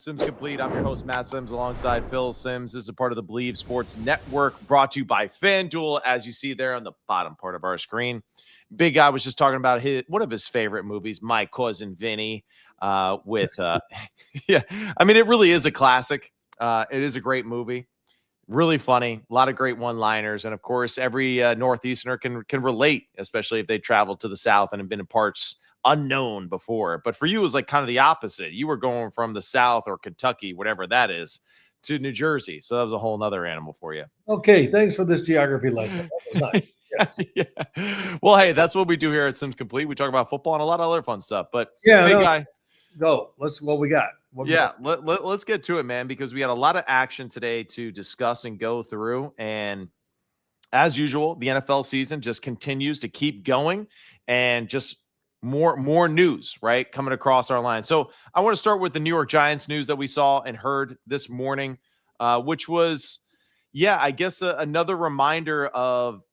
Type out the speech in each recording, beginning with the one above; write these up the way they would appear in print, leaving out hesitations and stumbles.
Sims Complete. I'm your host, Matt Sims, alongside Phil Sims. This is a part of the Believe Sports Network, brought to you by FanDuel, as you see there on the bottom part of our screen. Big Guy was just talking about one of his favorite movies, My Cousin Vinny, yeah, I mean, it really is a classic. It is a great movie, really funny, a lot of great one-liners, and of course, every Northeasterner can relate, especially if they traveled to the South and have been in parts unknown before. But for you, it was like kind of the opposite. You were going from the South or Kentucky, whatever that is, to New Jersey. So that was a whole nother animal for you. Okay, thanks for this geography lesson. That was nice. Yes. Yeah. Well, hey, that's what we do here at Sims Complete. We talk about football and a lot of other fun stuff. But yeah, Big Guy, go. What we got. Let's get to it, man, because we had a lot of action today to discuss and go through. And as usual, the NFL season just continues to keep going, and just more news, right, coming across our line. So I want to start with the New York Giants news that we saw and heard this morning, which was, I guess another reminder of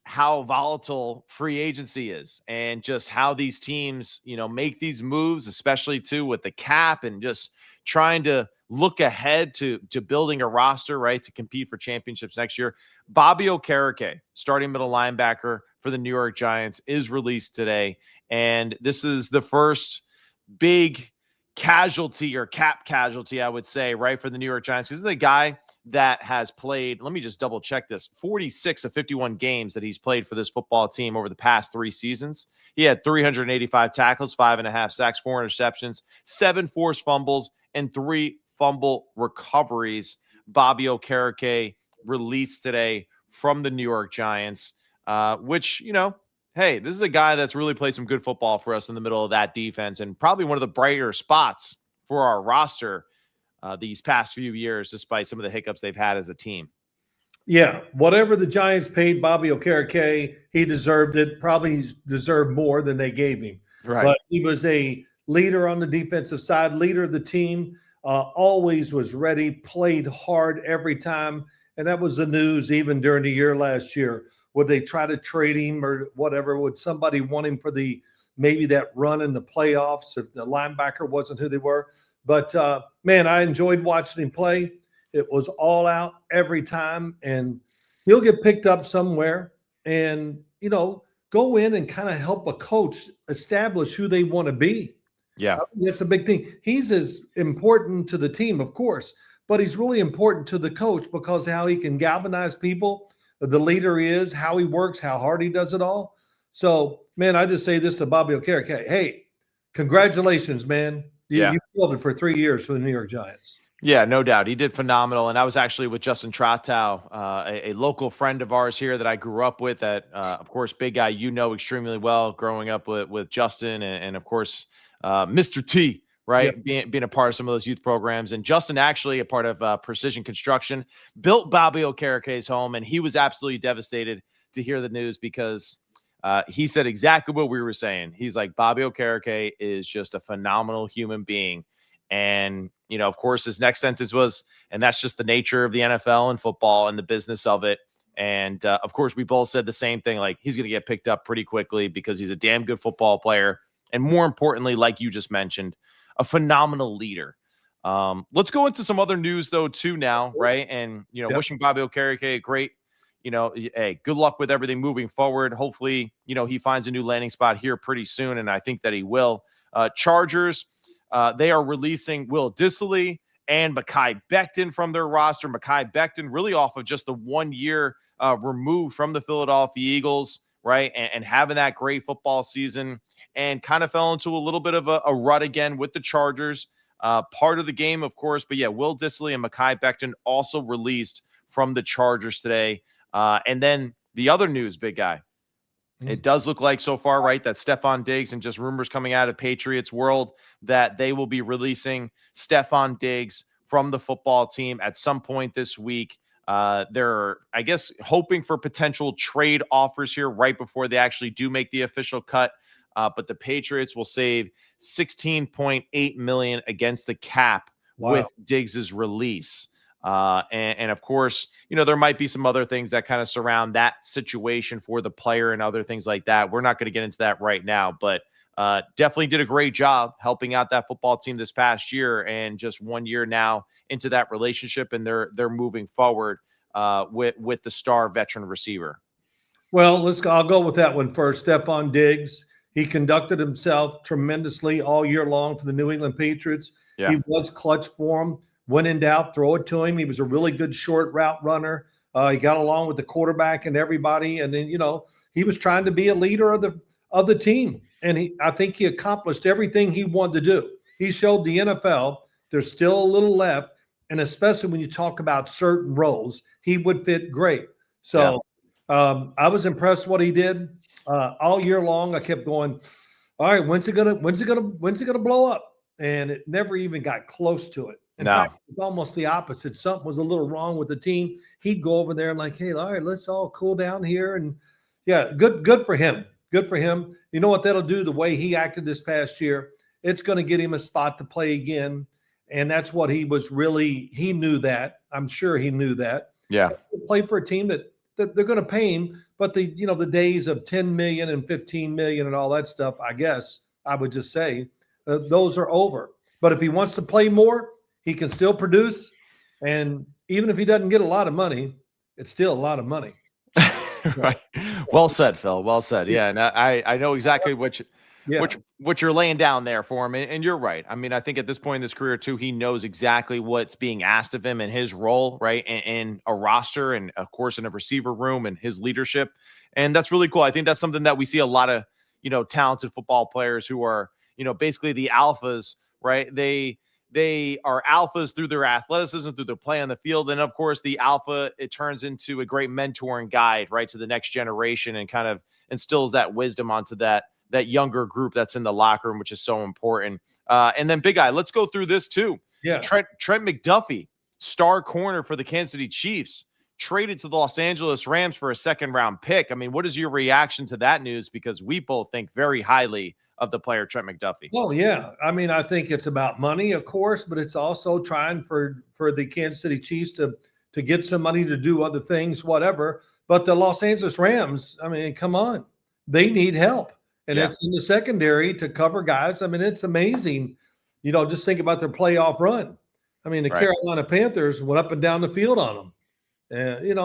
how volatile free agency is, and just how these teams, make these moves, especially too with the cap, and just trying to look ahead to building a roster, right, to compete for championships next year. Bobby Okereke, starting middle linebacker for the New York Giants, is released today. And this is the first big casualty, or cap casualty, I would say, right, for the New York Giants. This is the guy that has played, let me just double check this, 46 of 51 games that he's played for this football team over the past 3 seasons. He had 385 tackles, 5.5 sacks, 4 interceptions, 7 forced fumbles, and 3 fumble recoveries. Bobby Okereke released today from the New York Giants, which, hey, this is a guy that's really played some good football for us in the middle of that defense, and probably one of the brighter spots for our roster these past few years, despite some of the hiccups they've had as a team. Yeah, whatever the Giants paid Bobby Okereke, he deserved it. Probably deserved more than they gave him. Right. But he was a leader on the defensive side, leader of the team, always was ready, played hard every time. And that was the news even during the year last year. Would they try to trade him or whatever? Would somebody want him for maybe that run in the playoffs if the linebacker wasn't who they were? But, man, I enjoyed watching him play. It was all out every time, and he'll get picked up somewhere and, go in and kind of help a coach establish who they want to be. Yeah. I think that's a big thing. He's as important to the team, of course, but he's really important to the coach because how he can galvanize people, the leader he is, how he works, how hard he does it all. So, man, I just say this to Bobby Okereke. Hey, congratulations, man. You fielded for 3 years for the New York Giants. Yeah, no doubt. He did phenomenal. And I was actually with Justin Trottow, a local friend of ours here that I grew up with that, of course, Big Guy, extremely well, growing up with Justin and of course, Mr. T, right? Yep. Being a part of some of those youth programs. And Justin, actually a part of Precision Construction, built Bobby Okereke's home. And he was absolutely devastated to hear the news because he said exactly what we were saying. He's like, Bobby Okereke is just a phenomenal human being. And, of course, his next sentence was, and that's just the nature of the NFL and football and the business of it. And, of course, we both said the same thing, like he's going to get picked up pretty quickly because he's a damn good football player. And more importantly, like you just mentioned, a phenomenal leader. Let's go into some other news, though, too, now, right? And, wishing Bobby Okereke a great, hey, good luck with everything moving forward. Hopefully, he finds a new landing spot here pretty soon, and I think that he will. Chargers, they are releasing Will Dissly and Mekhi Becton from their roster. Mekhi Becton really off of just the 1 year removed from the Philadelphia Eagles, right? And having that great football season, and kind of fell into a little bit of a rut again with the Chargers. Part of the game, of course. But yeah, Will Dissly and Mekhi Becton also released from the Chargers today. And then the other news, Big Guy. It does look like so far, right, that Stefon Diggs, and just rumors coming out of Patriots world, that they will be releasing Stefon Diggs from the football team at some point this week. They're, I guess, hoping for potential trade offers here right before they actually do make the official cut. But the Patriots will save $16.8 million against the cap with Diggs's release. And of course, there might be some other things that kind of surround that situation for the player and other things like that. We're not going to get into that right now, but definitely did a great job helping out that football team this past year, and just 1 year now into that relationship, and they're moving forward with the star veteran receiver. Well, let's go. I'll go with that one first. Stefon Diggs. He conducted himself tremendously all year long for the New England Patriots. Yeah. He was clutch for him. When in doubt, throw it to him. He was a really good short route runner. He got along with the quarterback and everybody. And then, he was trying to be a leader of the team. And I think he accomplished everything he wanted to do. He showed the NFL there's still a little left. And especially when you talk about certain roles, he would fit great. So I was impressed what he did all year long. I kept going, all right, when's it gonna blow up? And it never even got close to it. In fact, it's almost the opposite. Something was a little wrong with the team. He'd go over there and like, hey, all right, let's all cool down here. And yeah, good for him. Good for him. You know what that'll do? The way he acted this past year, it's going to get him a spot to play again. And that's what he knew that. I'm sure he knew that. Yeah. Play for a team that they're going to pay him, but the days of 10 million and 15 million and all that stuff, I guess I would just say those are over. But if he wants to play more, he can still produce. And even if he doesn't get a lot of money, it's still a lot of money. Right. Well said, Phil. Well said. Yeah. And I know exactly what you're laying down there for him. And you're right. I mean, I think at this point in his career too, he knows exactly what's being asked of him and his role, right, in a roster and of course in a receiver room and his leadership. And that's really cool. I think that's something that we see a lot of, talented football players who are, basically the alphas, right? They are alphas through their athleticism, through their play on the field. And of course, the alpha, it turns into a great mentor and guide, right, to the next generation, and kind of instills that wisdom onto that younger group that's in the locker room, which is so important. And then Big Guy, let's go through this too. Yeah. Trent McDuffie, star corner for the Kansas City Chiefs, traded to the Los Angeles Rams for a second-round pick. I mean, what is your reaction to that news? Because we both think very highly of the player Trent McDuffie. Oh, yeah. I mean, I think it's about money, of course, but it's also trying for the Kansas City Chiefs to get some money to do other things, whatever. But the Los Angeles Rams, I mean, come on. They need help. And it's in the secondary to cover guys. I mean, it's amazing. Just think about their playoff run. I mean, the Carolina Panthers went up and down the field on them.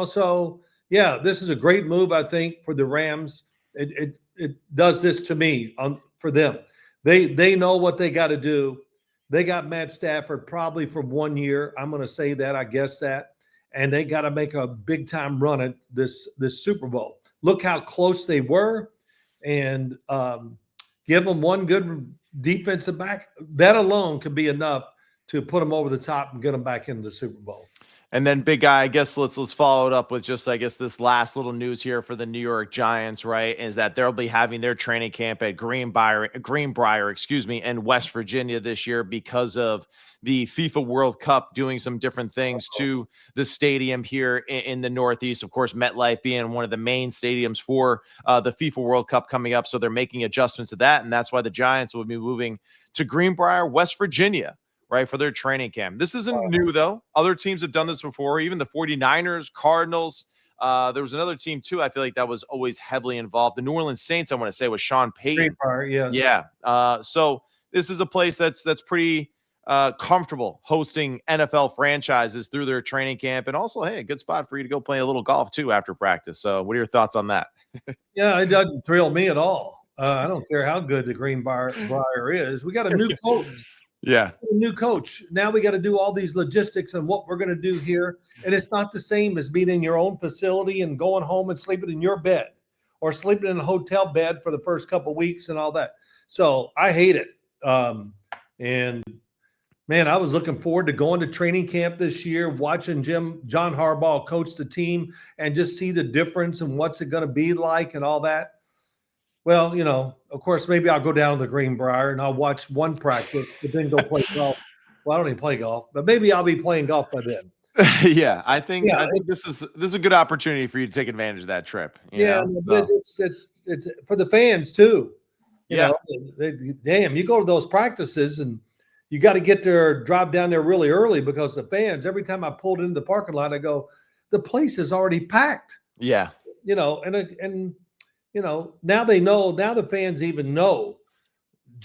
So, yeah, this is a great move, I think, for the Rams. It does this to me for them. They know what they got to do. They got Matt Stafford probably for 1 year. I'm going to say that. I guess that. And they got to make a big-time run at this Super Bowl. Look how close they were. And give them one good defensive back. That alone could be enough to put them over the top and get them back into the Super Bowl. And then Big Guy, I guess let's follow it up with just, I guess, this last little news here for the New York Giants, right, is that they'll be having their training camp at Greenbrier, in West Virginia this year because of the FIFA World Cup doing some different things to the stadium here in the Northeast. Of course, MetLife being one of the main stadiums for the FIFA World Cup coming up. So they're making adjustments to that. And that's why the Giants will be moving to Greenbrier, West Virginia, right, for their training camp. This isn't new, though. Other teams have done this before, even the 49ers, Cardinals. There was another team, too, I feel like that was always heavily involved. The New Orleans Saints, I want to say, was Sean Payton. Yes. Yeah. So this is a place that's pretty comfortable hosting NFL franchises through their training camp. And also, hey, a good spot for you to go play a little golf, too, after practice. So what are your thoughts on that? Yeah, it doesn't thrill me at all. I don't care how good the Greenbrier is. We got a new coach. Yeah. A new coach. Now we got to do all these logistics and what we're going to do here. And it's not the same as being in your own facility and going home and sleeping in your bed or sleeping in a hotel bed for the first couple of weeks and all that. So I hate it. And man, I was looking forward to going to training camp this year, watching John Harbaugh coach the team and just see the difference and what's it going to be like and all that. Well, of course, maybe I'll go down to the Greenbrier and I'll watch one practice, but then go play golf. Well, I don't even play golf, but maybe I'll be playing golf by then. Yeah, I think this is a good opportunity for you to take advantage of that trip. But it's for the fans too. You go to those practices and you got to drive down there really early because the fans. Every time I pulled into the parking lot, I go, the place is already packed. Yeah, now they know. Now the fans even know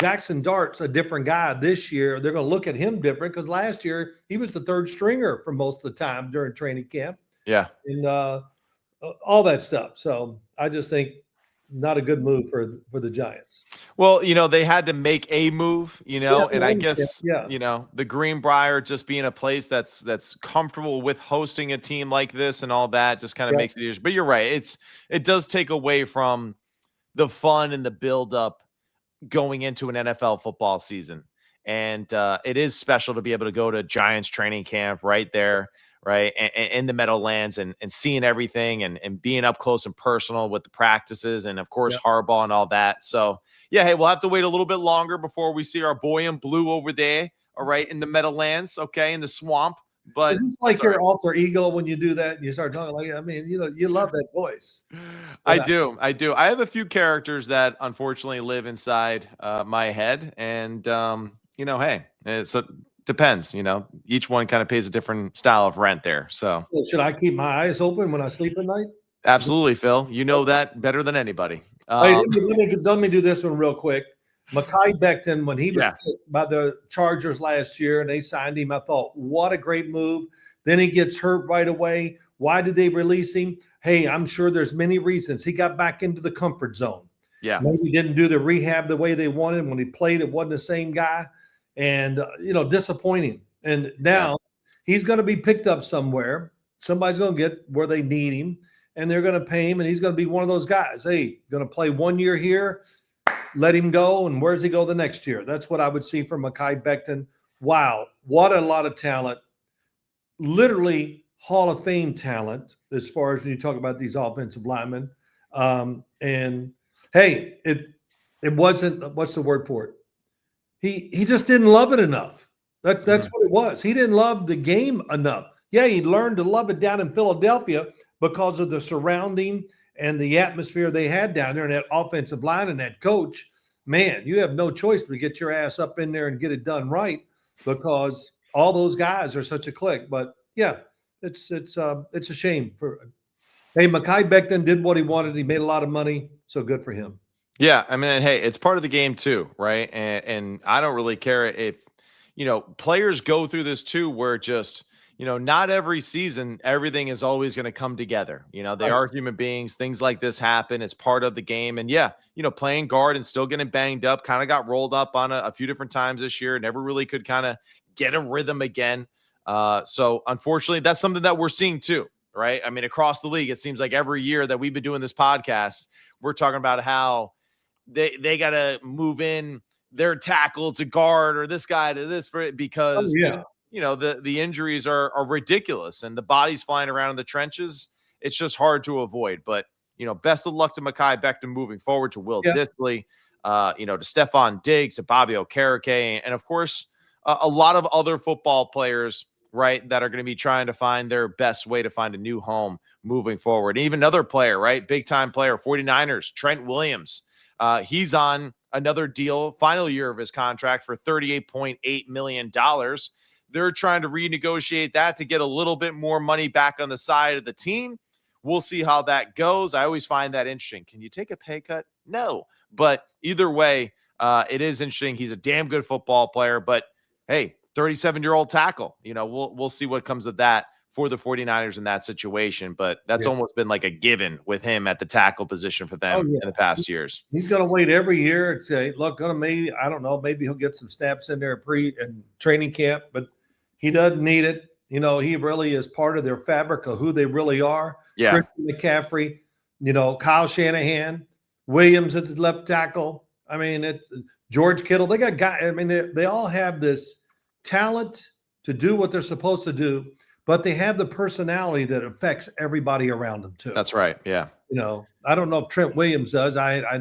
Jackson Dart's a different guy this year. They're going to look at him different because last year he was the third stringer for most of the time during training camp. Yeah. And all that stuff. So I just think not a good move for the Giants. Well, they had to make a move, and I guess, yeah. The Greenbrier just being a place that's comfortable with hosting a team like this and all that just kind of makes it easier. But you're right. It does take away from the fun and the build up going into an NFL football season. And it is special to be able to go to Giants training camp right there, right, in the Meadowlands and seeing everything and being up close and personal with the practices and, of course, Harbaugh and all that. So, yeah, hey, we'll have to wait a little bit longer before we see our boy in blue over there, all right, in the Meadowlands, okay, in the swamp. But is this like your alter ego when you do that and you start talking like, I mean, you love that voice. I do. I have a few characters that unfortunately live inside my head. And, hey, it depends, each one kind of pays a different style of rent there. So should I keep my eyes open when I sleep at night? Absolutely, Phil. You know that better than anybody. Hey, let me do this one real quick. Mekhi Becton, when he was picked by the Chargers last year and they signed him, I thought, what a great move. Then he gets hurt right away. Why did they release him? Hey, I'm sure there's many reasons. He got back into the comfort zone. Yeah. Maybe didn't do the rehab the way they wanted. When he played, it wasn't the same guy. And, disappointing. And now he's going to be picked up somewhere. Somebody's going to get where they need him, and they're going to pay him, and he's going to be one of those guys. Hey, going to play 1 year here, let him go, and where's he go the next year? That's what I would see from Mekhi Becton. Wow, what a lot of talent. Literally Hall of Fame talent as far as when you talk about these offensive linemen. And, hey, it wasn't – what's the word for it? He just didn't love it enough. That's what it was. He didn't love the game enough. Yeah, he learned to love it down in Philadelphia because of the surrounding and the atmosphere they had down there and that offensive line and that coach. Man, you have no choice but to get your ass up in there and get it done right because all those guys are such a clique. But, yeah, it's a shame. Hey, Mekhi Becton did what he wanted. He made a lot of money, so good for him. Yeah, I mean, hey, it's part of the game too, right? And I don't really care if, players go through this too, where just, not every season, everything is always going to come together. They are human beings. Things like this happen. It's part of the game. And yeah, playing guard and still getting banged up, kind of got rolled up on a few different times this year. Never really could kind of get a rhythm again. So unfortunately, that's something that we're seeing too, right? I mean, across the league, it seems like every year that we've been doing this podcast, we're talking about how they got to move in their tackle to guard or this guy to this because the injuries are ridiculous and the bodies flying around in the trenches. It's just hard to avoid. But best of luck to Mekhi Becton moving forward, to Will Dissly, to Stefon Diggs, to Bobby Okereke, and of course a lot of other football players, right, that are going to be trying to find their best way to find a new home moving forward. And even another player, right, big time player, 49ers, Trent Williams. He's on another deal, final year of his contract for $38.8 million. They're trying to renegotiate that to get a little bit more money back on the side of the team. We'll see how that goes. I always find that interesting. Can you take a pay cut? No. But either way, it is interesting. He's a damn good football player. But, hey, 37-year-old tackle. We'll see what comes of that for the 49ers in that situation. But that's almost been like a given with him at the tackle position for them in the past years. He's going to wait every year and say, look, maybe he'll get some snaps in there and training camp, but he doesn't need it. He really is part of their fabric of who they really are. Yeah. Christian McCaffrey, Kyle Shanahan, Williams at the left tackle. I mean, George Kittle. They got guys. I mean, they all have this talent to do what they're supposed to do, but they have the personality that affects everybody around them too. That's right. Yeah. I don't know if Trent Williams does. I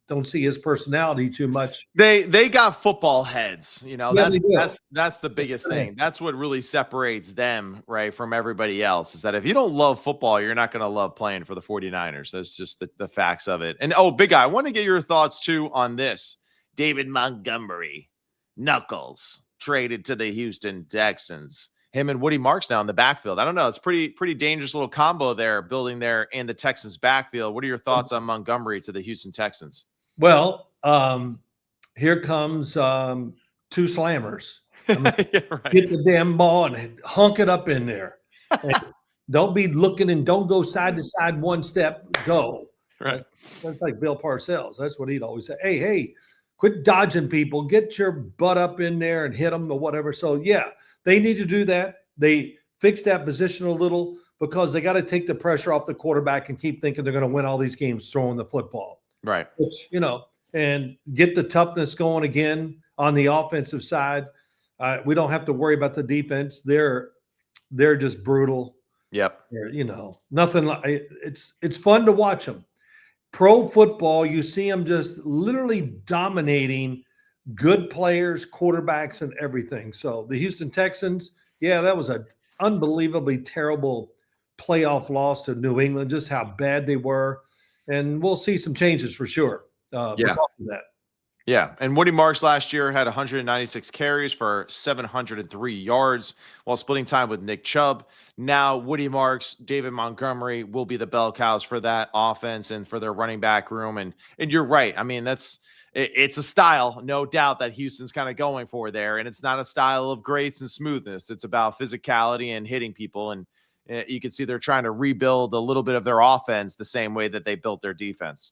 don't see his personality too much. They got football heads. That's the biggest thing. Nice. That's what really separates them, right, from everybody else, is that if you don't love football, you're not going to love playing for the 49ers. That's just the facts of it. And big guy, I want to get your thoughts too on this. David Montgomery, Knuckles, traded to the Houston Texans. Him and Woody Marks now in the backfield. I don't know. It's pretty dangerous little combo there, building there in the Texans backfield. What are your thoughts on Montgomery to the Houston Texans? Well, here comes two slammers. I mean, Yeah, right. get the damn ball and hunk it up in there. And don't be looking and don't go side to side one step. Go. Right. That's like Bill Parcells. That's what he'd always say. Hey, quit dodging people. Get your butt up in there and hit them or whatever. So, yeah, they need to do that. They fix that position a little because they got to take the pressure off the quarterback and keep thinking they're going to win all these games throwing the football. Right. Which, and get the toughness going again on the offensive side. We don't have to worry about the defense. They're just brutal. Yep. Nothing like it's fun to watch them. Pro football, you see them just literally dominating good players, quarterbacks, and everything. So the Houston Texans, yeah, that was an unbelievably terrible playoff loss to New England, just how bad they were. And we'll see some changes for sure because of that. Yeah, and Woody Marks last year had 196 carries for 703 yards while splitting time with Nick Chubb. Now Woody Marks, David Montgomery will be the bell cows for that offense and for their running back room. And you're right. I mean, it's a style, no doubt, that Houston's kind of going for there. And it's not a style of grace and smoothness. It's about physicality and hitting people. And you can see they're trying to rebuild a little bit of their offense the same way that they built their defense.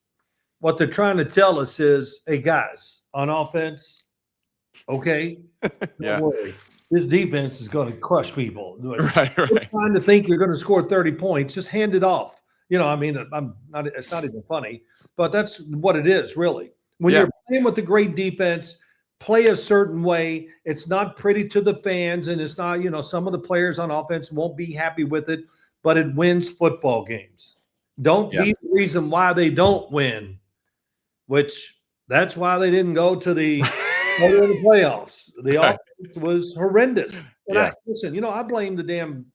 What they're trying to tell us is, hey, guys, on offense, okay, don't worry. This defense is going to crush people. Right. You're trying to think you're going to score 30 points. Just hand it off. It's not even funny, but that's what it is, really. When you're playing with a great defense, play a certain way. It's not pretty to the fans, and it's not, some of the players on offense won't be happy with it, but it wins football games. Don't be the reason why they don't win. Which that's why they didn't go to the playoffs. The offense was horrendous. And I blame the damn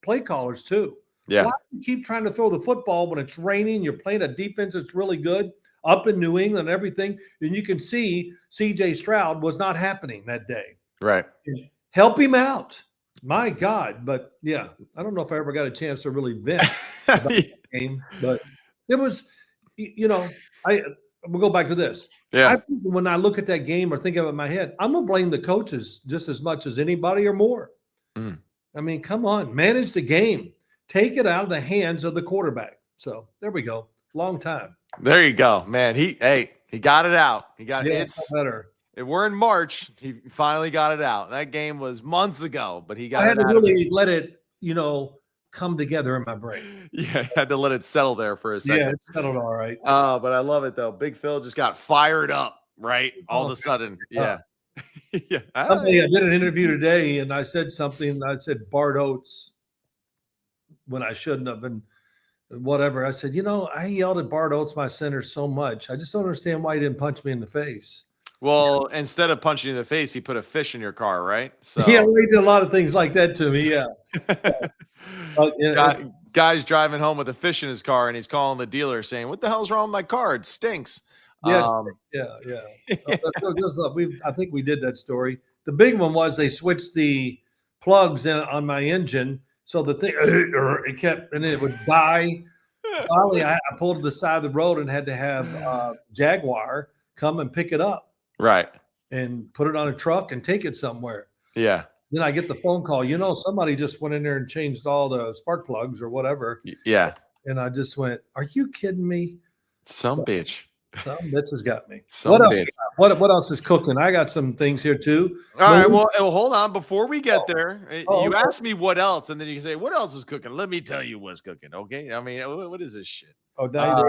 play callers too. Yeah. Why do you keep trying to throw the football when it's raining? You're playing a defense that's really good up in New England and everything. And you can see C.J. Stroud was not happening that day. Right. Help him out. My God. But, yeah, I don't know if I ever got a chance to really vent about the game. But it was, we'll go back to this. Yeah. I think when I look at that game or think of it in my head, I'm going to blame the coaches just as much as anybody or more. Mm. I mean, come on, manage the game. Take it out of the hands of the quarterback. So there we go. Long time. There you go, man. He got it out. He got it. Better. We're in March. He finally got it out. That game was months ago, but he got it out. I had to really let it, come together in my brain. Yeah, I had to let it settle there for a second. Yeah, it settled all right. But I love it though. Big Phil just got fired up, right? All of a sudden. Yeah. Yeah. I did an interview today and I said something. I said Bart Oates when I shouldn't have been. Whatever. I said, I yelled at Bart Oates, my center, so much. I just don't understand why he didn't punch me in the face. Well, instead of punching you in the face, he put a fish in your car, right? So yeah, he did a lot of things like that to me. Yeah. Guy's driving home with a fish in his car, and he's calling the dealer saying, "What the hell's wrong with my car? It stinks." Yeah. I think we did that story. The big one was they switched the plugs in on my engine. So the thing, it kept, and it would die. Finally, I pulled to the side of the road and had to have Jaguar come and pick it up. Right. And put it on a truck and take it somewhere. Yeah. Then I get the phone call, somebody just went in there and changed all the spark plugs or whatever. Yeah. And I just went, are you kidding me? Some bitch. Some bitch has got me. What else is cooking? I got some things here too. All right. Well, hold on. Before we get there, you asked me what else, and then you can say, what else is cooking? Let me tell you what's cooking. Okay. I mean, what is this shit? Oh, now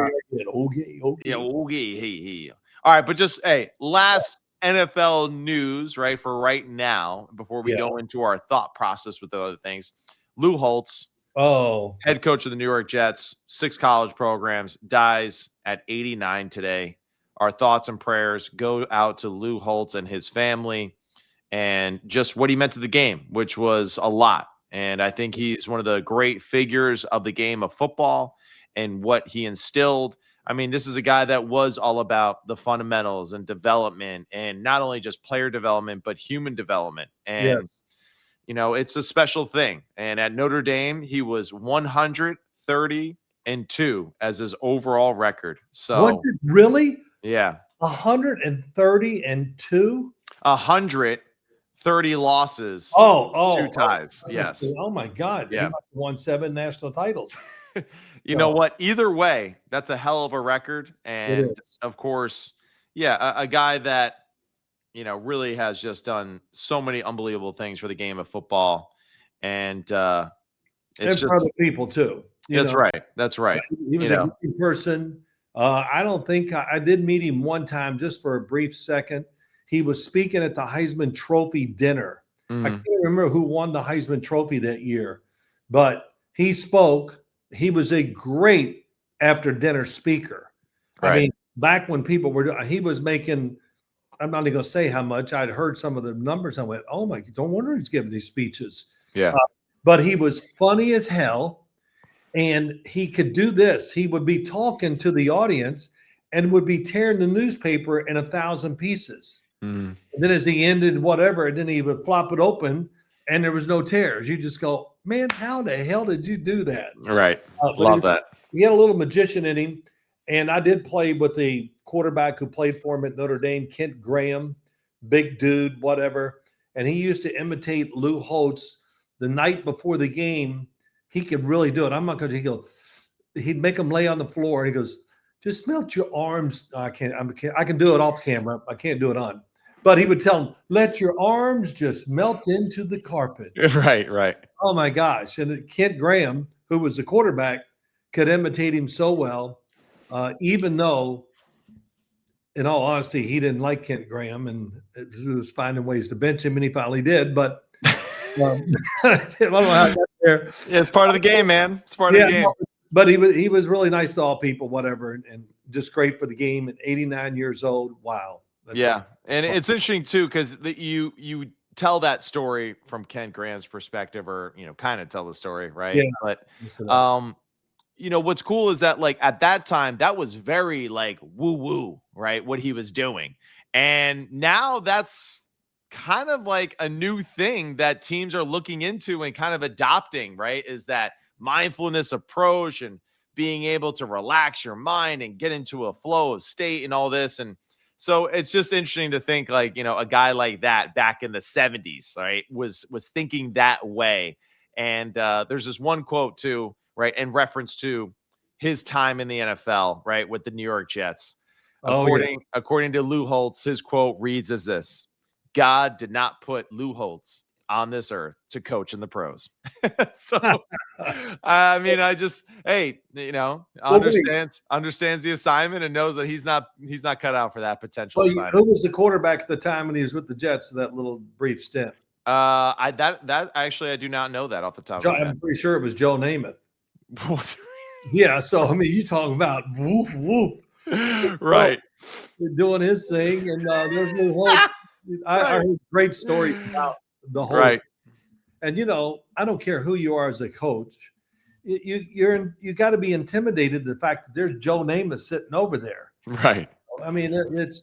okay. Yeah. Okay. Hey. All right. But just, last NFL news, right? For right now, before we go into our thought process with the other things, Lou Holtz, head coach of the New York Jets, 6 college programs, dies at 89 today. Our thoughts and prayers go out to Lou Holtz and his family and just what he meant to the game, which was a lot. And I think he's one of the great figures of the game of football and what he instilled. I mean, this is a guy that was all about the fundamentals and development, and not only just player development, but human development. And, it's a special thing. And at Notre Dame, he was 130-2 as his overall record. So was it really? Yeah. 132. 130 losses, two Oh, I ties. was gonna say, Yes. oh my God, he Yeah. must have won 7 national titles. You know So what? Either way, that's a hell of a record. it And is. of course, yeah, a guy that, really has just done so many unbelievable things for the game of football. And it's And for other just, people too, that's right. That's right. He You was a know, great person. I don't think I did meet him one time just for a brief second. He was speaking at the Heisman Trophy dinner. I mhm, can't remember who won the Heisman Trophy that year, but he spoke. He was a great after dinner speaker. I right. mean, back when people were, he was making, I'm not even going to say how much. I'd heard some of the numbers. I went, oh my, don't wonder he's giving these speeches. Yeah. But he was funny as hell. And he could do this. He would be talking to the audience and would be tearing the newspaper in 1,000 pieces. Mhm. And then as he ended whatever, and then he would flop it open and there was no tears. You just go, man, how the hell did you do that? Right. But Love that. he had a little magician in him. And I did play with the quarterback who played for him at Notre Dame, Kent Graham, big dude, whatever. And he used to imitate Lou Holtz the night before the game. He could really do it. I'm not going to. He'd make him lay on the floor, and he goes, "Just melt your arms." I can't. I can do it off camera. I can't do it on. But he would tell him, "Let your arms just melt into the carpet." Right. Right. Oh my gosh! And Kent Graham, who was the quarterback, could imitate him so well, even though, in all honesty, he didn't like Kent Graham and he was finding ways to bench him, and he finally did. But I don't know how I got there. Yeah, it's part of the game, man. It's part of Yeah, the game. no, but he was really nice to all people, whatever, and just great for the game. At 89 years old, wow. Yeah, and it's interesting too because you tell that story from Ken Graham's perspective, or kind of tell the story, right? Yeah. But Listen up. what's cool is that like at that time that was very like woo woo, right? What he was doing, and now that's kind of like a new thing that teams are looking into and kind of adopting, right? Is that mindfulness approach and being able to relax your mind and get into a flow of state and all this. And so it's just interesting to think like, a guy like that back in the 70s, right, was thinking that way. And there's this one quote too, right, in reference to his time in the NFL, right, with the New York Jets. Oh yeah. According to Lou Holtz, his quote reads as this: God did not put Lou Holtz on this earth to coach in the pros. So, I mean, I just, hey, understands the assignment and knows that he's not cut out for that potential Well, assignment. who was the quarterback at the time when he was with the Jets? That little brief stint. That actually I do not know that off the top of my I'm head. pretty sure it was Joe Namath. What? Yeah. So I mean, you talking about woof woof. Right. So, doing his thing, and there's Lou Holtz. I Right. heard great stories about the whole. Right. And I don't care who you are as a coach. You got to be intimidated the fact that there's Joe Namath sitting over there. Right. I mean, it's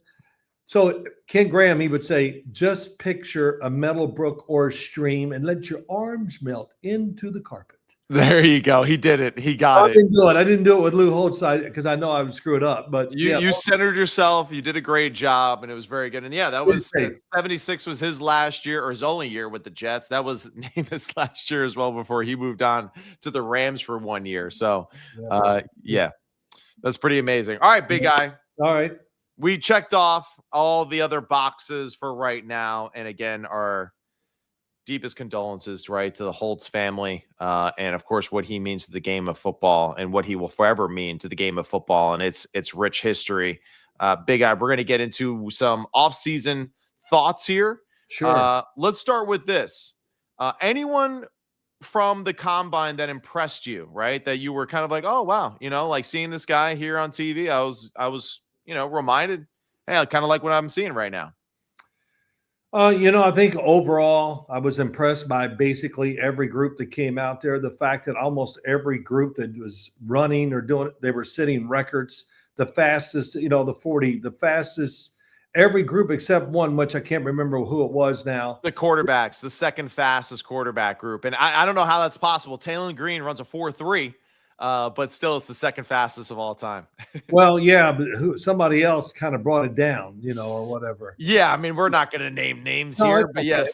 so Ken Graham, he would say, just picture a metal brook or stream and let your arms melt into the carpet. There you go. He did it. He got I it. didn't do it. I didn't do it with Lou Holtz because I know I would screw it up. But You centered yourself. You did a great job, and it was very good. And yeah, that was 76 was his last year or his only year with the Jets. That was Namath's last year as well before he moved on to the Rams for 1 year. So, yeah, that's pretty amazing. All right, big guy. All right. We checked off all the other boxes for right now, and again, our deepest condolences, right, to the Holtz family, and of course, what he means to the game of football, and what he will forever mean to the game of football, and its rich history. Big Eye, we're going to get into some offseason thoughts here. Sure. Let's start with this. Anyone from the combine that impressed you, right? That you were kind of like, oh wow, like seeing this guy here on TV. I was reminded, hey, I kind of like what I'm seeing right now. I think overall, I was impressed by basically every group that came out there. The fact that almost every group that was running or doing it, they were setting records. The fastest, the 40, the fastest, every group except one, which I can't remember who it was now. The quarterbacks, the second fastest quarterback group. And I don't know how that's possible. Taylor Green runs a 4.3. but still, it's the second fastest of all time. Well, yeah, but somebody else kind of brought it down, or whatever. Yeah, I mean, we're not going to name names No, here, it's but okay. yeah,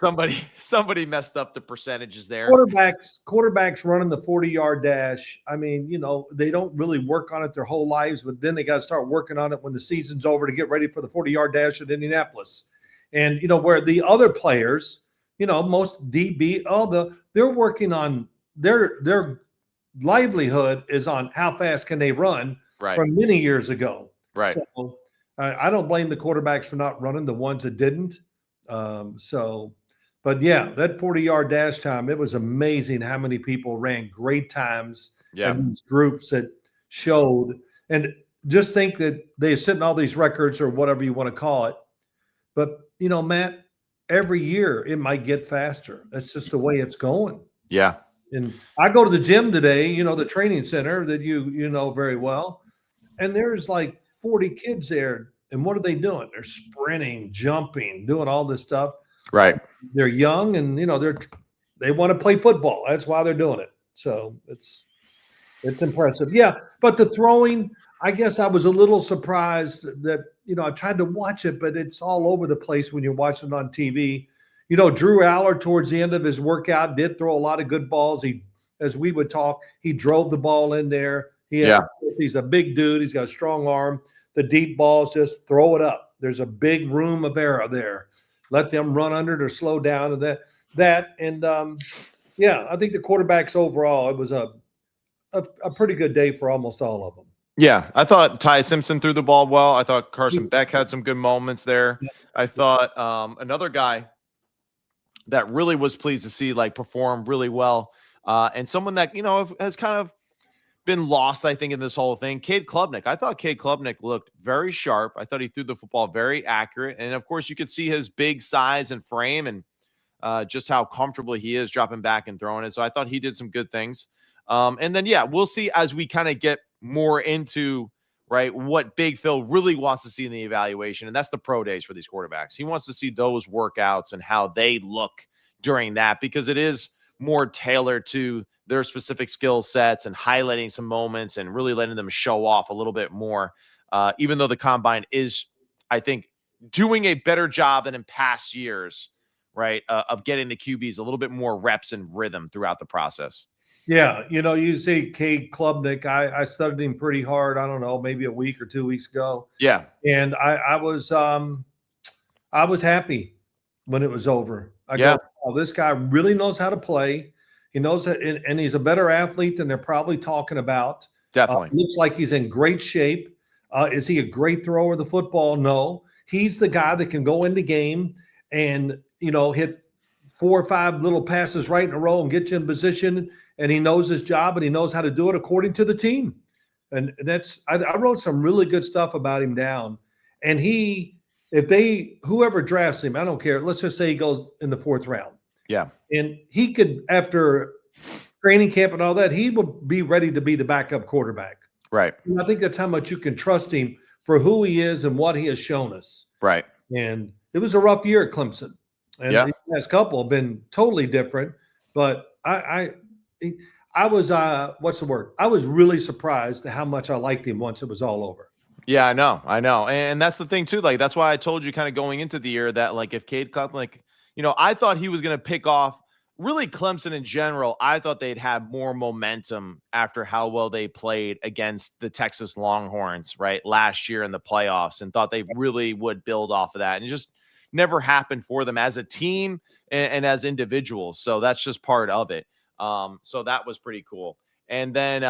somebody messed up the percentages there. Quarterbacks running the 40-yard dash. I mean, they don't really work on it their whole lives, but then they got to start working on it when the season's over to get ready for the 40-yard dash at Indianapolis. And where the other players, most DB, they're working on their livelihood is on how fast can they run from many years ago. Right. So I don't blame the quarterbacks for not running, the ones that didn't. But yeah, that 40-yard dash time, it was amazing how many people ran great times and these groups that showed. And just think that they're setting all these records or whatever you want to call it. But, Matt, every year it might get faster. That's just the way it's going. Yeah. And I go to the gym today, the training center that you know very well, and there's like 40 kids there. And what are they doing? They're sprinting, jumping, doing all this stuff. Right. They're young and, they want to play football. That's why they're doing it. So it's impressive. Yeah. But the throwing, I guess I was a little surprised that, I tried to watch it, but it's all over the place when you're watching it on TV. Drew Aller towards the end of his workout did throw a lot of good balls. As we would talk, he drove the ball in there. He's a big dude. He's got a strong arm. The deep balls, just throw it up. There's a big room of error there. Let them run under it or slow down. And I think the quarterbacks overall, it was a pretty good day for almost all of them. Yeah, I thought Ty Simpson threw the ball well. I thought Carson Beck had some good moments there. I thought another guy that really was pleased to see perform really well, and someone that has kind of been lost, I think, in this whole thing. Cade Klubnik. I thought Cade Klubnik looked very sharp. I thought he threw the football very accurate, and of course, you could see his big size and frame, and just how comfortable he is dropping back and throwing it. So I thought he did some good things. And then we'll see as we kind of get more into what Big Phil really wants to see in the evaluation, and that's the pro days for these quarterbacks. He wants to see those workouts and how they look during that, because it is more tailored to their specific skill sets and highlighting some moments and really letting them show off a little bit more. Even though the combine is, I think, doing a better job than in past years, of getting the QBs a little bit more reps and rhythm throughout the process. Yeah, you see Cade Klubnik. I studied him pretty hard. I don't know, maybe a week or 2 weeks ago. Yeah, and I was happy when it was over. I go, oh, this guy really knows how to play. He knows that, and he's a better athlete than they're probably talking about. Definitely, looks like he's in great shape. Is he a great thrower of the football? No, he's the guy that can go in the game and hit 4 or 5 little passes right in a row and get you in position. And he knows his job and he knows how to do it according to the team. And I wrote some really good stuff about him down. And whoever drafts him, I don't care. Let's just say he goes in the 4th round. Yeah. And he could, after training camp and all that, he will be ready to be the backup quarterback. Right. And I think that's how much you can trust him for who he is and what he has shown us. Right. And it was a rough year at Clemson. And the last couple have been totally different. But I was what's the word? I was really surprised at how much I liked him once it was all over. Yeah, I know. And that's the thing too. That's why I told you kind of going into the year that if Cade Klubnik, I thought he was going to pick off really Clemson in general. I thought they'd have more momentum after how well they played against the Texas Longhorns, last year in the playoffs, and thought they really would build off of that. And it just never happened for them as a team and as individuals. So that's just part of it. So that was pretty cool. And then,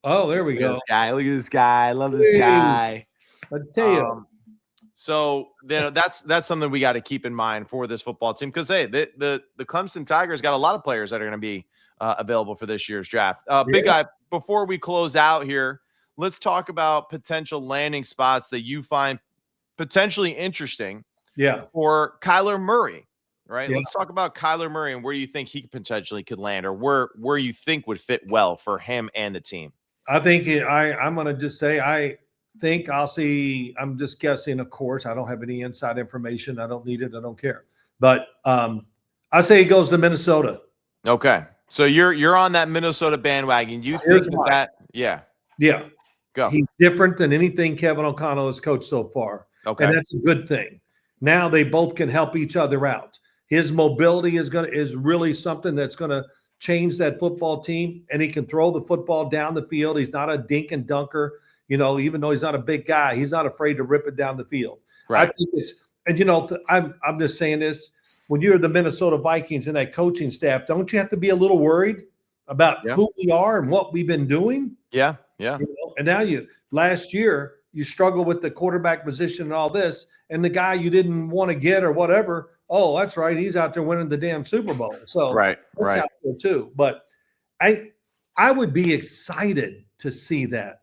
there we go. Look at this guy. I love this guy. I tell you. So that's something we got to keep in mind for this football team, because the Clemson Tigers got a lot of players that are going to be available for this year's draft. Big guy, before we close out here, let's talk about potential landing spots that you find potentially interesting. Yeah. For Kyler Murray, right? Yeah. Let's talk about Kyler Murray and where you think he potentially could land, or where you think would fit well for him and the team. I think I'm going to just say I think I'll see. I'm just guessing, of course. I don't have any inside information. I don't need it. I don't care. But I say he goes to Minnesota. Okay. So you're on that Minnesota bandwagon. You Here's think why. that yeah. Yeah. Go. He's different than anything Kevin O'Connell has coached so far. Okay. And that's a good thing. Now they both can help each other out. His mobility is really something that's going to change that football team, and he can throw the football down the field. He's not a dink and dunker, even though he's not a big guy, he's not afraid to rip it down the field. Right. I think I'm just saying this, when you're the Minnesota Vikings and that coaching staff, don't you have to be a little worried about who we are and what we've been doing? Yeah. Yeah. And now last year you struggle with the quarterback position and all this, and the guy you didn't want to get or whatever, oh, that's right, he's out there winning the damn Super Bowl. So right. out there too. But I would be excited to see that,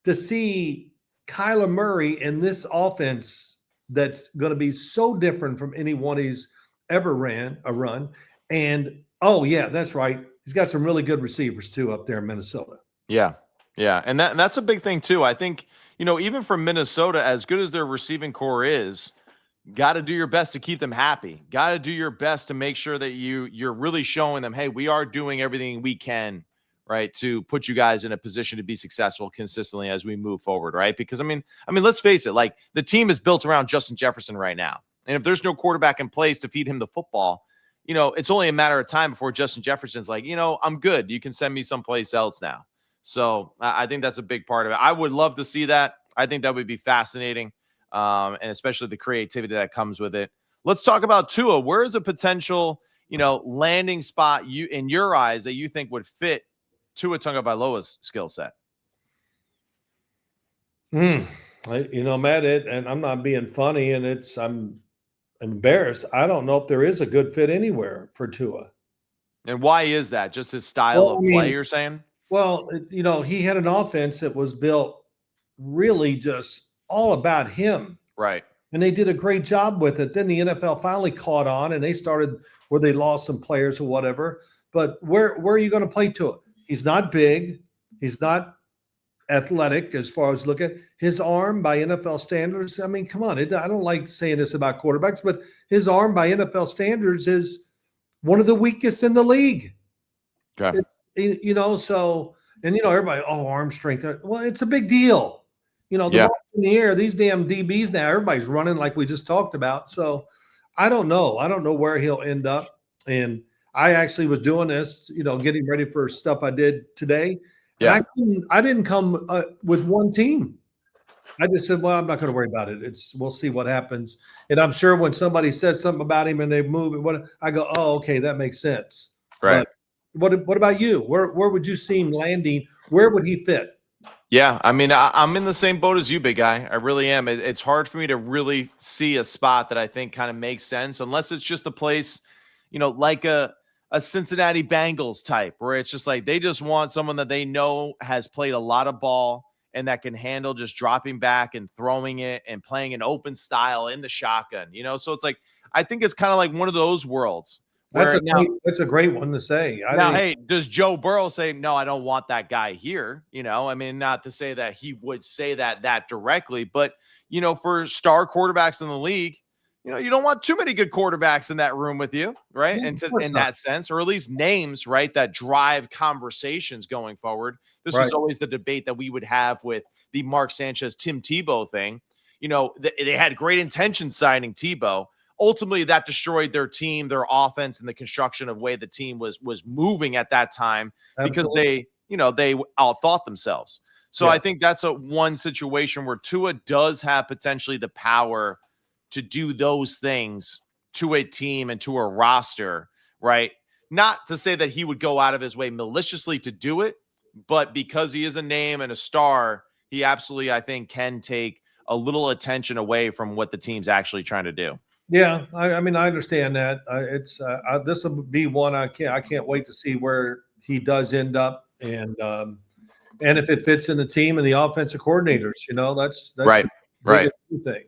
to see Kyler Murray in this offense that's going to be so different from anyone he's ever run. And oh yeah, that's right, he's got some really good receivers too up there in Minnesota. Yeah. Yeah. And that's a big thing too. I think, even for Minnesota, as good as their receiving core is, got to do your best to keep them happy. Got to do your best to make sure that you're really showing them, hey, we are doing everything we can, right, to put you guys in a position to be successful consistently as we move forward, right? Because I mean, let's face it, like the team is built around Justin Jefferson right now. And if there's no quarterback in place to feed him the football, it's only a matter of time before Justin Jefferson's like, I'm good. You can send me someplace else now. So I think that's a big part of it. I would love to see that. I think that would be fascinating. And especially the creativity that comes with it. Let's talk about Tua. Where is a potential, landing spot in your eyes that you think would fit Tua Tagovailoa's skill set? Matt, and I'm not being funny, and I'm embarrassed. I don't know if there is a good fit anywhere for Tua. And why is that? Just his style of play, you're saying? Well, he had an offense that was built really just all about him. Right. And they did a great job with it. Then the NFL finally caught on, and they started where they lost some players or whatever. But where are you going to play Tua? He's not big. He's not athletic as far as look at his arm by NFL standards. I mean, come on. I don't like saying this about quarterbacks, but his arm by NFL standards is one of the weakest in the league. Okay. So, and everybody, arm strength. Well, it's a big deal. The ball in the air, these damn DBs now, everybody's running like we just talked about. So I don't know. I don't know where he'll end up. And I actually was doing this, getting ready for stuff I did today. Yeah. And I didn't come with one team. I just said, well, I'm not going to worry about it. We'll see what happens. And I'm sure when somebody says something about him and they move it, I go, oh, okay, that makes sense. Right. But what about you? Where would you see him landing? Where would he fit? Yeah, I mean, I'm in the same boat as you, big guy. I really am. It's hard for me to really see a spot that I think kind of makes sense, unless it's just a place, like a Cincinnati Bengals type, where it's just like they just want someone that they know has played a lot of ball and that can handle just dropping back and throwing it and playing an open style in the shotgun. So it's like I think it's kind of like one of those worlds. That's a great one to say. Hey, does Joe Burrow say, no, I don't want that guy here? I mean, not to say that he would say that directly, but, for star quarterbacks in the league, you don't want too many good quarterbacks in that room with you, right? Yeah, in that sense, or at least names, right, that drive conversations going forward. This was always the debate that we would have with the Mark Sanchez, Tim Tebow thing. They had great intentions signing Tebow. Ultimately, that destroyed their team, their offense, and the construction of way the team was moving at that time. Absolutely. Because they outthought themselves. So I think that's one situation where Tua does have potentially the power to do those things to a team and to a roster, right? Not to say that he would go out of his way maliciously to do it, but because he is a name and a star, he absolutely, I think, can take a little attention away from what the team's actually trying to do. Yeah, I mean, I understand that. This will be one I can't wait to see where he does end up, and if it fits in the team and the offensive coordinators. That's right. Thing.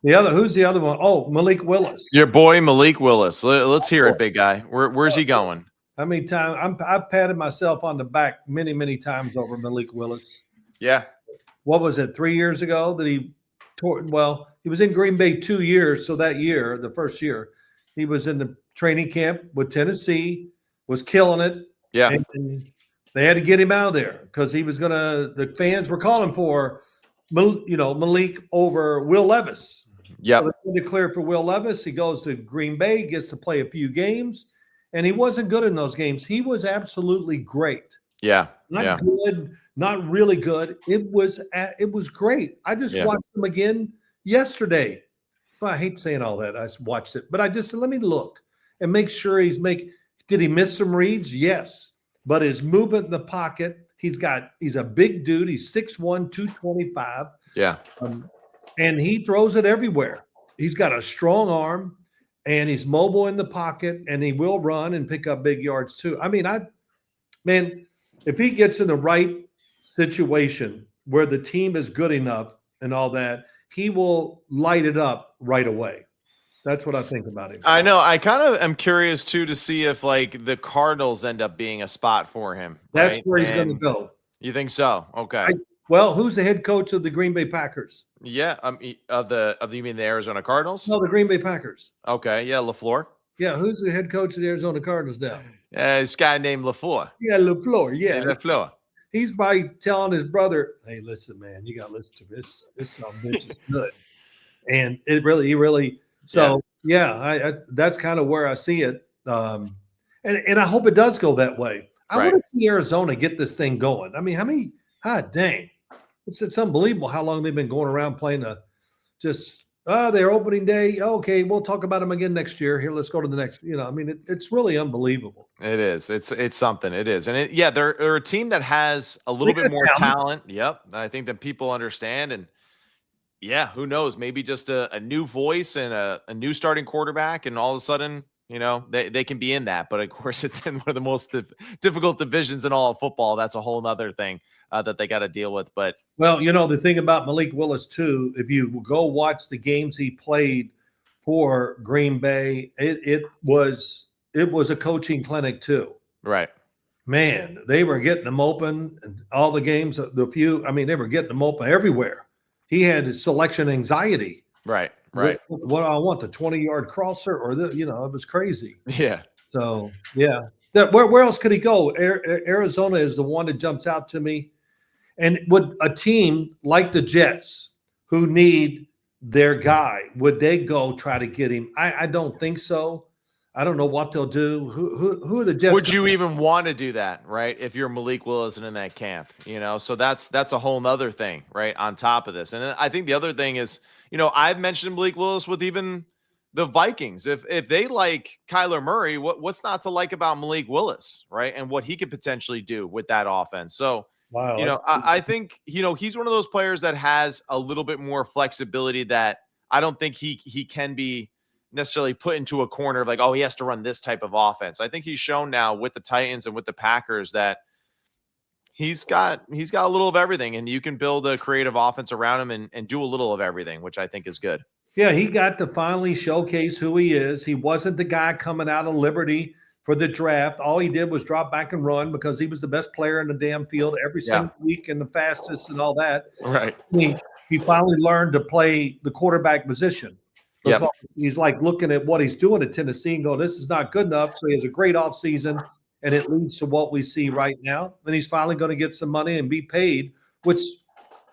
Who's the other one? Oh, Malik Willis. Your boy Malik Willis. Let's hear it, big guy. Where's he going? How many times I've patted myself on the back many times over Malik Willis. Yeah. What was it? 3 years ago that he tore? Well, he was in Green Bay 2 years. So that year, the first year, he was in the training camp with Tennessee, was killing it. Yeah. And they had to get him out of there because he was the fans were calling for, Malik over Will Levis. Yep. So they declared for Will Levis. He goes to Green Bay, gets to play a few games, and he wasn't good in those games. He was absolutely great. Yeah. Not good, not really good. It was great. I just watched him again yesterday. Well, I hate saying all that. I watched it, but I just said, let me look and make sure did he miss some reads? Yes. But his movement in the pocket, he's a big dude. He's 6'1", 225. Yeah. And he throws it everywhere. He's got a strong arm, and he's mobile in the pocket, and he will run and pick up big yards too. I mean, if he gets in the right situation where the team is good enough and all that, he will light it up right away. That's what I think about him. I know. I kind of am curious too to see if like the Cardinals end up being a spot for him. That's right? where he's going to go. You think so? Okay. Well, who's the head coach of the Green Bay Packers? Yeah. You mean the Arizona Cardinals? No, the Green Bay Packers. Okay. Yeah. LaFleur. Yeah. Who's the head coach of the Arizona Cardinals now? This guy named LaFleur. Yeah, LaFleur. Yeah. LaFleur. He's by telling his brother, "Hey, listen, man, you got to listen to this. This son of a bitch is good." And he really. So I that's kind of where I see it. And I hope it does go that way. I want to see Arizona get this thing going. I mean, dang. It's unbelievable how long they've been going around playing their opening day. Okay, we'll talk about them again next year. Here, let's go to the next. It's really unbelievable. It is. It's something. It is. And they're a team that has a little bit more talent. Yep. I think that people understand. And who knows? Maybe just a new voice and a new starting quarterback, and all of a sudden, they can be in that. But of course, it's in one of the most difficult divisions in all of football. That's a whole other thing that they got to deal with. But the thing about Malik Willis too, if you go watch the games he played for Green Bay, it was a coaching clinic too. Right. Man, they were getting them open, and all the games, they were getting them open everywhere. He had selection anxiety. Right. What I want, the 20-yard crosser, or it was crazy. Yeah. So where else could he go? Arizona is the one that jumps out to me. And would a team like the Jets, who need their guy, would they go try to get him? I don't think so. I don't know what they'll do. Who are the Jets? Would you even want to do that, right? If you're Malik Willis and in that camp, so that's a whole nother thing, right? On top of this. And then I think the other thing is, I've mentioned Malik Willis with even the Vikings. If they like Kyler Murray, what's not to like about Malik Willis, right? And what he could potentially do with that offense. So, wow, I think, he's one of those players that has a little bit more flexibility that I don't think he can be necessarily put into a corner of like, oh, he has to run this type of offense. I think he's shown now with the Titans and with the Packers that he's got a little of everything, and you can build a creative offense around him and do a little of everything, which I think is good. Yeah, he got to finally showcase who he is. He wasn't the guy coming out of Liberty for the draft. All he did was drop back and run because he was the best player in the damn field every single week and the fastest and all that. Right. He finally learned to play the quarterback position. Yep. He's like looking at what he's doing at Tennessee and going, this is not good enough. So he has a great offseason, and it leads to what we see right now. Then he's finally going to get some money and be paid, which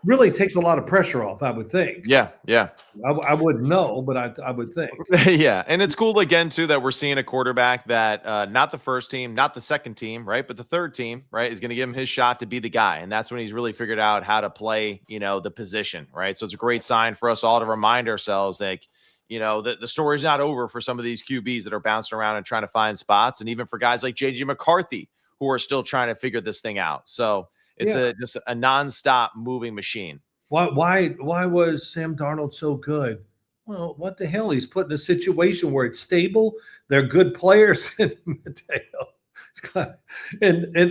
really takes a lot of pressure off, I would think. Yeah. I wouldn't know, but I would think. Yeah. And it's cool, again, too, that we're seeing a quarterback that not the first team, not the second team, right, but the third team, right, is going to give him his shot to be the guy. And that's when he's really figured out how to play, the position, right? So it's a great sign for us all to remind ourselves, like, the story's not over for some of these QBs that are bouncing around and trying to find spots. And even for guys like J.J. McCarthy, who are still trying to figure this thing out. So it's just a nonstop moving machine. Why was Sam Darnold so good? Well, what the hell? He's put in a situation where it's stable. They're good players and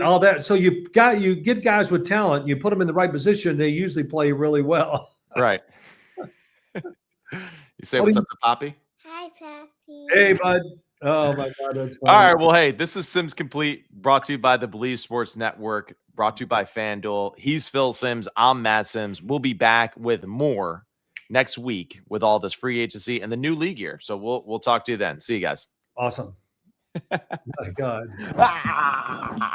all that. So you get guys with talent, you put them in the right position, they usually play really well. Right. You say what's up to Poppy? Hi, Pappy. Hey, bud. Oh, my God, that's funny. All right, well, hey, this is Sims Complete, brought to you by the Believe Sports Network, brought to you by FanDuel. He's Phil Sims. I'm Matt Sims. We'll be back with more next week with all this free agency and the new league year. So we'll talk to you then. See you guys. Awesome. My God. Ah!